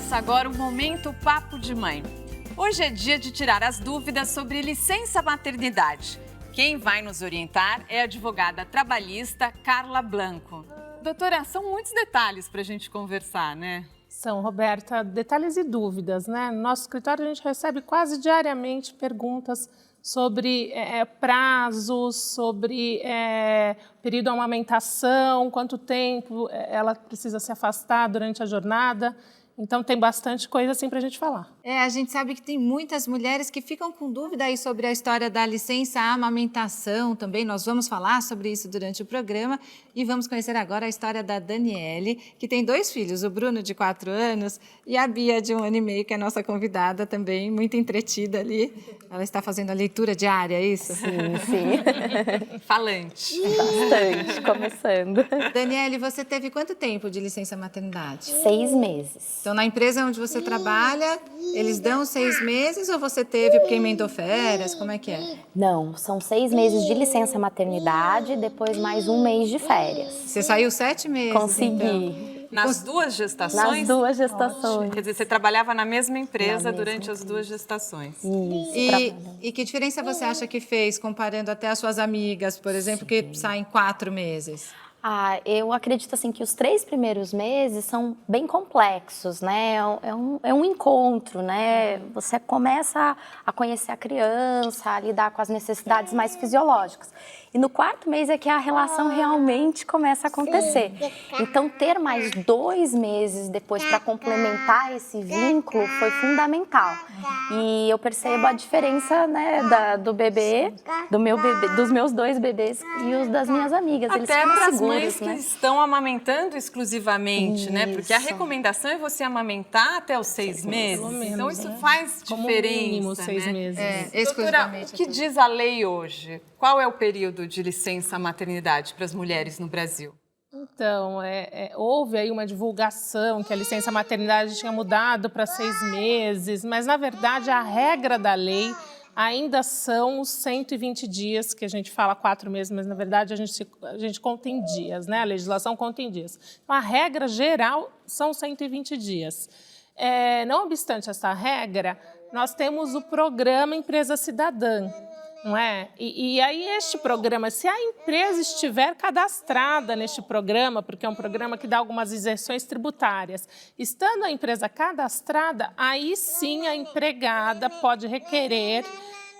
Começa agora o Momento Papo de Mãe. Hoje é dia de tirar as dúvidas sobre licença maternidade. Quem vai nos orientar é a advogada trabalhista Carla Blanco. Doutora, são muitos detalhes para a gente conversar, né? São, Roberta, detalhes e dúvidas, né? No nosso escritório a gente recebe quase diariamente perguntas sobre prazos, sobre período de amamentação, quanto tempo ela precisa se afastar durante a jornada. Então, tem bastante coisa assim para a gente falar. A gente sabe que tem muitas mulheres que ficam com dúvida aí sobre a história da licença amamentação também. Nós vamos falar sobre isso durante o programa e vamos conhecer agora a história da Daniele, que tem 2 filhos, o Bruno, de 4 anos, e a Bia, de 1 ano e meio, que é a nossa convidada também, muito entretida ali. Ela está fazendo a leitura diária, é isso? Sim. Falante. Bastante, começando. Daniele, você teve quanto tempo de licença maternidade? 6 meses. Então, na empresa onde você trabalha, eles dão 6 meses ou você teve porque emendou férias? Como é que é? Não, são 6 meses de licença maternidade, depois mais 1 mês de férias. Você saiu 7 meses, Consegui. então. Nas 2 gestações? Nas 2 gestações. Quer dizer, você trabalhava na mesma empresa durante as 2 gestações. Isso, E que diferença você acha que fez, comparando até as suas amigas, por exemplo, que saem 4 meses? Eu acredito assim que os 3 primeiros meses são bem complexos, né? É um encontro, né? Você começa a conhecer a criança, a lidar com as necessidades mais fisiológicas. E no 4º mês é que a relação realmente começa a acontecer. Então, ter mais 2 meses depois para complementar esse vínculo foi fundamental. E eu percebo a diferença, né, do bebê, dos meus 2 bebês e os das minhas amigas. Eles Até ficam para as seguros, mães que né? estão amamentando exclusivamente, né? Porque a Isso. recomendação é você amamentar até os 6 meses. pelo menos, Então, isso né? faz Como diferença, mínimo 6 né? meses. Doutora, Exclusivamente. o que diz a lei hoje? Qual é o período de licença maternidade para as mulheres no Brasil? Então, houve aí uma divulgação que a licença maternidade tinha mudado para 6 meses, mas, na verdade, a regra da lei ainda são os 120 dias, que a gente fala 4 meses, mas, na verdade, a gente conta em dias, né? A legislação conta em dias. Então, a regra geral são 120 dias. Não obstante essa regra, nós temos o programa Empresa Cidadã, não é? E aí este programa, se a empresa estiver cadastrada neste programa, porque é um programa que dá algumas isenções tributárias, estando a empresa cadastrada, aí sim a empregada pode requerer,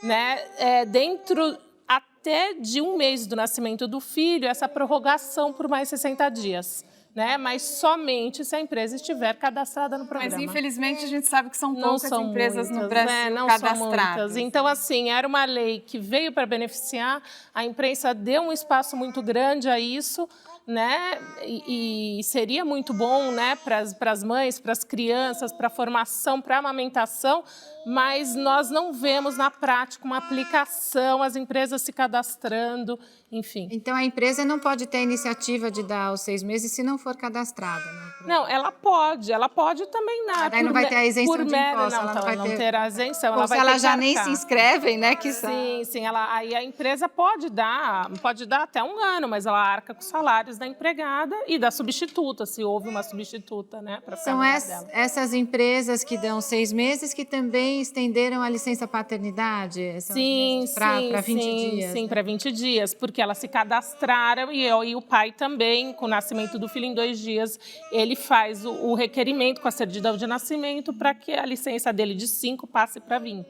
né, dentro até de 1 mês do nascimento do filho, essa prorrogação por mais 60 dias. Né? Mas somente se a empresa estiver cadastrada no programa. Mas, infelizmente, a gente sabe que são Não poucas são empresas muitas, no Brasil não cadastradas. são muitas. Então, assim, era uma lei que veio para beneficiar, a imprensa deu um espaço muito grande a isso, né? E seria muito bom, né, para as mães, para as crianças, para a formação, para a amamentação, mas nós não vemos na prática uma aplicação, as empresas se cadastrando, enfim. Então, a empresa não pode ter a iniciativa de dar os 6 meses se não for cadastrada, né? Não, ela pode também não. Mas daí não vai ter a isenção de imposto, não, ela não vai ter... terá a isenção, Ou ela se vai ela ter já que nem arcar. se inscrevem, né? Que são... Sim, aí a empresa pode dar até 1 ano, mas ela arca com os salários da empregada e da substituta, se houve uma substituta, né? São essas empresas que dão 6 meses que também estenderam a licença paternidade? Sim, para 20 dias. Sim, para 20 dias, porque elas se cadastraram e o pai também, com o nascimento do filho em 2 dias, ele faz o requerimento com a certidão de nascimento para que a licença dele de 5 passe para 20.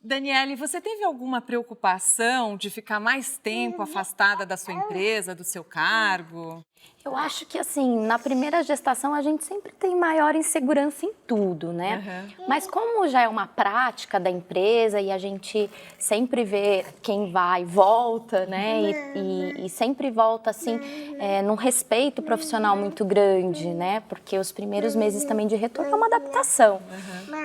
Daniele, você teve alguma preocupação de ficar mais tempo afastada da sua empresa, do seu cargo? Eu acho que, assim, na primeira gestação a gente sempre tem maior insegurança em tudo, né? Mas como já é uma prática da empresa e a gente sempre vê quem vai e volta, né? E sempre volta, assim, num respeito profissional muito grande, né? Porque os primeiros meses também de retorno é uma adaptação.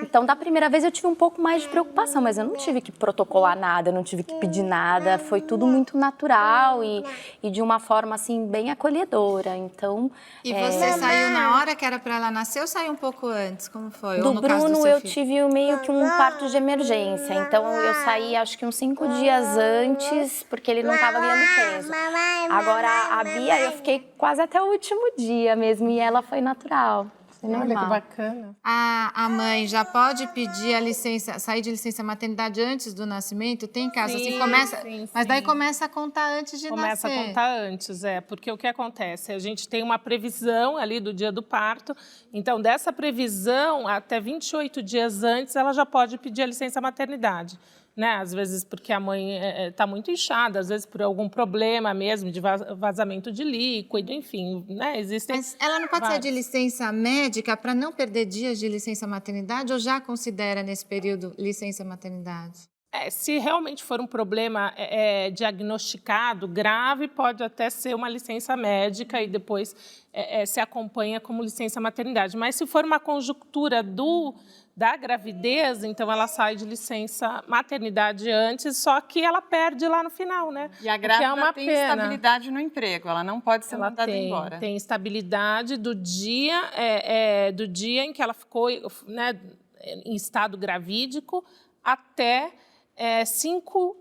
Então, da primeira vez eu tive um pouco mais de preocupação, mas eu não tive que protocolar nada, não tive que pedir nada. Foi tudo muito natural e de uma forma, assim, bem acolhedora. Então, E você saiu na hora que era para ela nascer ou saiu um pouco antes? Como foi? do Bruno eu tive meio que um parto de emergência. Então, eu saí acho que uns 5 dias antes, porque ele não estava ganhando peso. Agora, a Bia, eu fiquei quase até o último dia mesmo e ela foi natural. Normal. Olha que bacana. A mãe já pode pedir a licença, sair de licença maternidade antes do nascimento? Tem casos assim, começa, mas daí começa a contar antes de Começa nascer. a contar antes, porque o que acontece? A gente tem uma previsão ali do dia do parto, então dessa previsão, até 28 dias antes, ela já pode pedir a licença maternidade. Né? Às vezes porque a mãe está muito inchada, às vezes por algum problema mesmo de vazamento de líquido, enfim, né? Existem. Mas ela não pode sair de licença médica para não perder dias de licença maternidade ou já considera nesse período licença maternidade? Se realmente for um problema diagnosticado grave, pode até ser uma licença médica e depois se acompanha como licença maternidade. Mas se for uma conjuntura da gravidez, então ela sai de licença maternidade antes, só que ela perde lá no final, né? E a grávida é uma tem pena. estabilidade no emprego, ela não pode ser mandada embora. Tem estabilidade do dia em que ela ficou, né, em estado gravídico até 5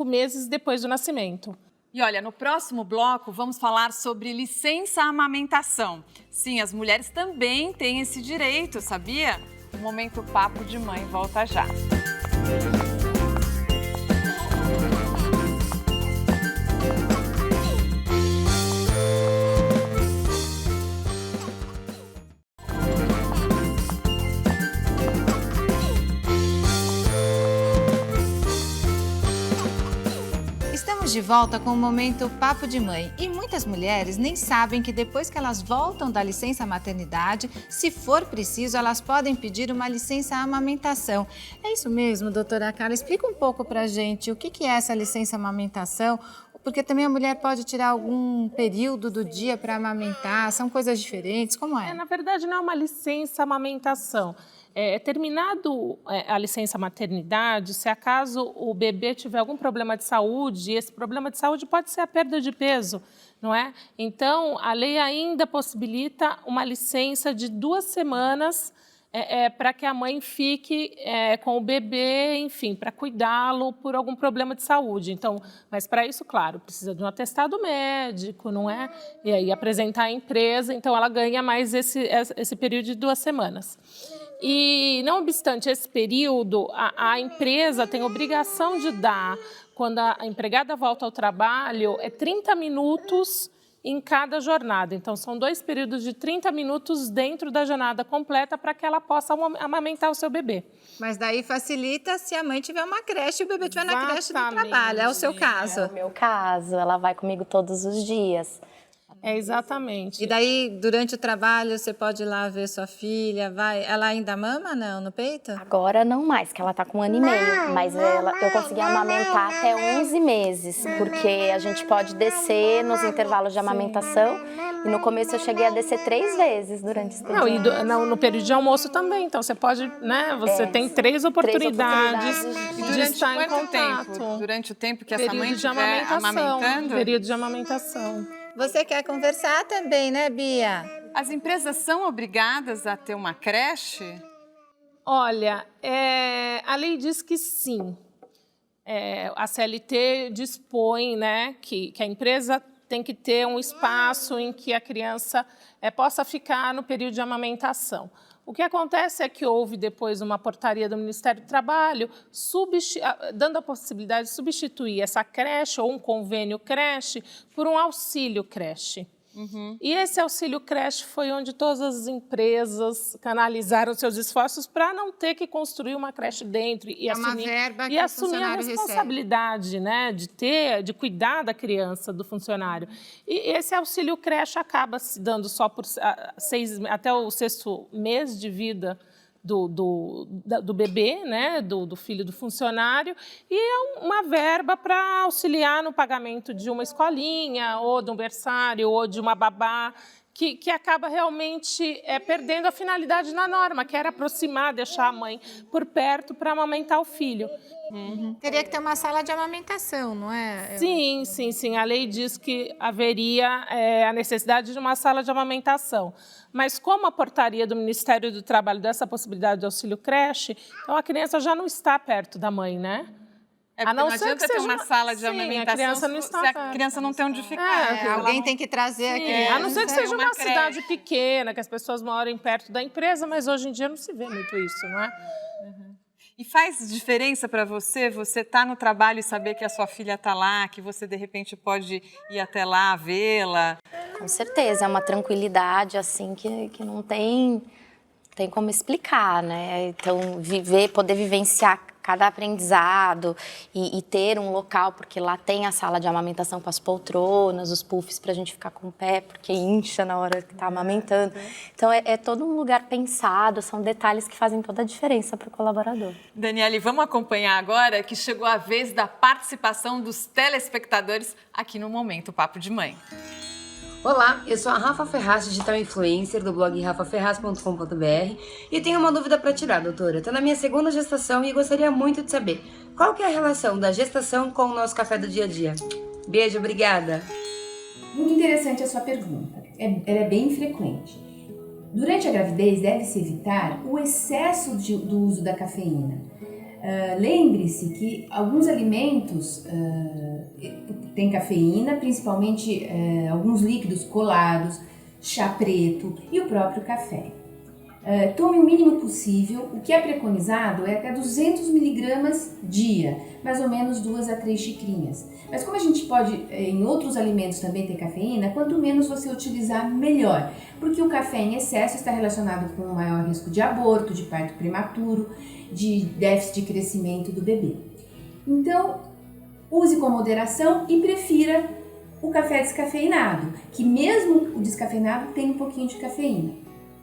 meses depois do nascimento. E olha, no próximo bloco vamos falar sobre licença amamentação. Sim, as mulheres também têm esse direito, sabia? O Momento Papo de Mãe volta já. Estamos de volta com o Momento Papo de Mãe. E muitas mulheres nem sabem que depois que elas voltam da licença maternidade, se for preciso, elas podem pedir uma licença amamentação. É isso mesmo, doutora Carla? Explica um pouco pra gente o que é essa licença amamentação, porque também a mulher pode tirar algum período do dia para amamentar, são coisas diferentes, como é? Na verdade, não é uma licença amamentação. Terminado a licença maternidade, se acaso o bebê tiver algum problema de saúde, esse problema de saúde pode ser a perda de peso, não é? Então, a lei ainda possibilita uma licença de 2 semanas para que a mãe fique com o bebê, enfim, para cuidá-lo por algum problema de saúde. Então, mas para isso, claro, precisa de um atestado médico, não é? E aí apresentar à empresa, então ela ganha mais esse período de 2 semanas. E, não obstante esse período, a empresa tem obrigação de dar, quando a empregada volta ao trabalho, 30 minutos em cada jornada. Então, são 2 períodos de 30 minutos dentro da jornada completa para que ela possa amamentar o seu bebê. Mas daí facilita se a mãe tiver uma creche e o bebê estiver na creche do trabalho. É o seu caso? É o meu caso, ela vai comigo todos os dias. Exatamente. E daí, durante o trabalho, você pode ir lá ver sua filha, ela ainda mama, não, no peito? Agora não mais, que ela está com 1 ano e meio, mas eu consegui amamentar até 11 meses, porque a gente pode descer nos intervalos de amamentação, e no começo eu cheguei a descer 3 vezes durante esse período. No período de almoço também, então você pode, né, você tem 3 oportunidades de estar em contato. Durante o tempo que essa mãe estiver amamentando? Período de amamentação. Você quer conversar também, né, Bia? As empresas são obrigadas a ter uma creche? Olha, a lei diz que sim. A CLT dispõe, né, que a empresa tem que ter um espaço em que a criança possa ficar no período de amamentação. O que acontece é que houve depois uma portaria do Ministério do Trabalho dando a possibilidade de substituir essa creche ou um convênio creche por um auxílio creche. Uhum. E esse auxílio creche foi onde todas as empresas canalizaram seus esforços para não ter que construir uma creche dentro e assumir a responsabilidade, né, de cuidar da criança, do funcionário. E esse auxílio creche acaba se dando só por até o 6º mês de vida do bebê, né, do filho do funcionário, e é uma verba para auxiliar no pagamento de uma escolinha, ou de um berçário, ou de uma babá, que acaba realmente perdendo a finalidade na norma, que era aproximar, deixar a mãe por perto para amamentar o filho. Uhum. Teria que ter uma sala de amamentação, não é? Sim. A lei diz que haveria a necessidade de uma sala de amamentação. Mas como a portaria do Ministério do Trabalho dá essa possibilidade de auxílio creche, então a criança já não está perto da mãe, né? É porque não adianta ter uma sala de Sim, amamentação a criança não se está a criança não tem onde ficar. Alguém tem que trazer aqui. A não ser que seja uma creche. cidade pequena, que as pessoas morem perto da empresa, mas hoje em dia não se vê muito isso, não é? E faz diferença para você estar no trabalho e saber que a sua filha está lá, que você de repente pode ir até lá vê-la? Com certeza, é uma tranquilidade assim que não tem como explicar, né? Então, poder vivenciar cada aprendizado e ter um local, porque lá tem a sala de amamentação com as poltronas, os puffs para a gente ficar com o pé, porque incha na hora que está amamentando. Então, é todo um lugar pensado, são detalhes que fazem toda a diferença para o colaborador. Daniele, vamos acompanhar agora que chegou a vez da participação dos telespectadores aqui no Momento Papo de Mãe. Olá, eu sou a Rafa Ferraz, digital influencer do blog rafaferraz.com.br e tenho uma dúvida para tirar, doutora. Estou na minha segunda gestação e gostaria muito de saber qual que é a relação da gestação com o nosso café do dia a dia. Beijo, obrigada! Muito interessante a sua pergunta. Ela é bem frequente. Durante a gravidez, deve-se evitar o excesso do uso da cafeína. Lembre-se que alguns alimentos têm cafeína, principalmente alguns líquidos colados, chá preto e o próprio café. Tome o mínimo possível, o que é preconizado é até 200 miligramas dia, mais ou menos 2 a 3 xicrinhas. Mas como a gente pode em outros alimentos também ter cafeína, quanto menos você utilizar, melhor. Porque o café em excesso está relacionado com um maior risco de aborto, de parto prematuro, de déficit de crescimento do bebê. Então, use com moderação e prefira o café descafeinado, que mesmo o descafeinado tem um pouquinho de cafeína,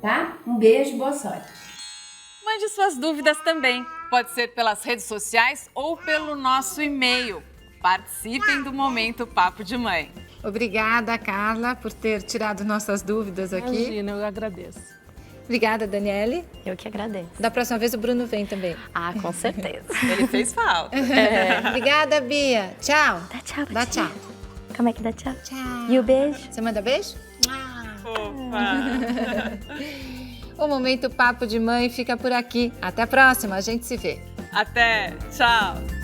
tá? Um beijo, boa sorte! Mande suas dúvidas também. Pode ser pelas redes sociais ou pelo nosso e-mail. Participem do Momento Papo de Mãe. Obrigada, Carla, por ter tirado nossas dúvidas aqui. Imagina, eu agradeço. Obrigada, Daniele. Eu que agradeço. Da próxima vez o Bruno vem também. Ah, com certeza. Ele fez falta. Obrigada, Bia. Tchau. Dá tchau, Dá tia. tchau. Como é que dá tchau? Tchau. E o beijo? Você manda beijo? Opa! O Momento Papo de Mãe fica por aqui. Até a próxima, a gente se vê. Até! Tchau!